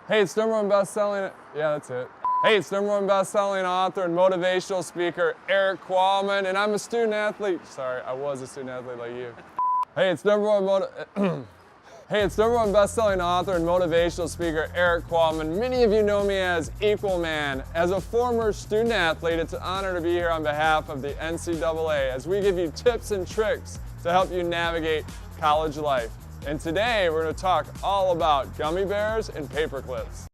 Hey, it's #1 best-selling, yeah, that's it. Hey, it's #1 best-selling author and motivational speaker, Erik Qualman, and I'm a student athlete. Sorry, I was a student athlete like you. Hey, it's Hey, it's #1 best-selling author and motivational speaker, Erik Qualman. Many of you know me as Equalman. As a former student athlete, it's an honor to be here on behalf of the NCAA as we give you tips and tricks to help you navigate college life. And today, we're going to talk all about gummy bears and paper clips.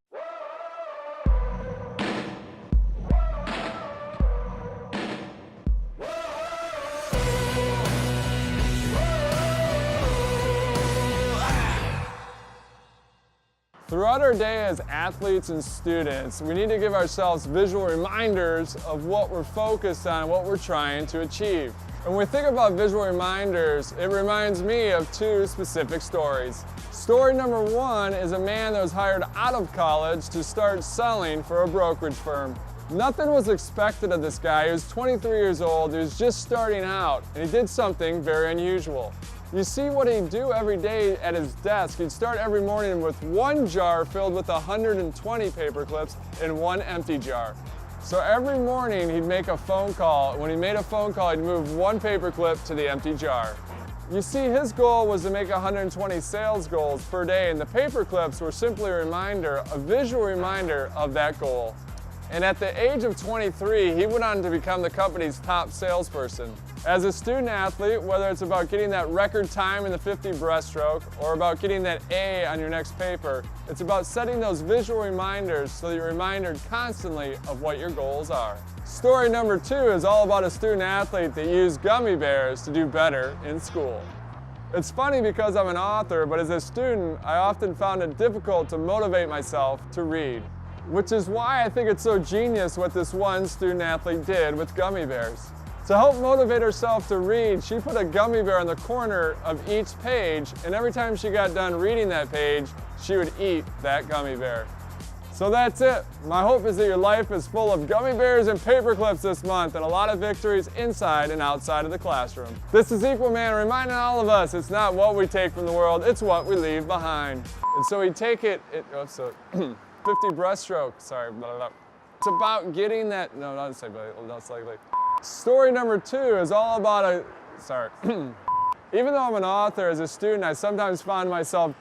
Throughout our day as athletes and students, we need to give ourselves visual reminders of what we're focused on, what we're trying to achieve. When we think about visual reminders, it reminds me of two specific stories. Story number one is a man that was hired out of college to start selling for a brokerage firm. Nothing was expected of this guy. He was 23 years old, he was just starting out, and he did something very unusual. You see what he'd do every day at his desk. He'd start every morning with one jar filled with 120 paper clips and one empty jar. So every morning he'd make a phone call. When he made a phone call, he'd move one paper clip to the empty jar. You see, his goal was to make 120 sales goals per day, and the paper clips were simply a reminder, a visual reminder of that goal. And at the age of 23, he went on to become the company's top salesperson. As a student athlete, whether it's about getting that record time in the 50 breaststroke or about getting that A on your next paper, it's about setting those visual reminders so that you're reminded constantly of what your goals are. Story number two is all about a student athlete that used gummy bears to do better in school. It's funny because I'm an author, but as a student, I often found it difficult to motivate myself to read. Which is why I think it's so genius what this one student athlete did with gummy bears. To help motivate herself to read, she put a gummy bear on the corner of each page, and every time she got done reading that page, she would eat that gummy bear. So that's it. My hope is that your life is full of gummy bears and paper clips this month, and a lot of victories inside and outside of the classroom. This is Equalman reminding all of us it's not what we take from the world, it's what we leave behind. And so we take 50 breaststroke, sorry, blah, blah, blah. It's about getting that, no, not slightly. Story number two is all about even though I'm an author, as a student, I sometimes find myself,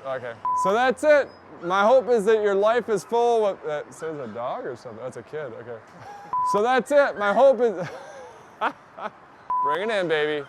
okay. So that's it. My hope is that your life is full of, that says a dog or something? That's a kid, okay. So that's it. My hope is, bring it in, baby.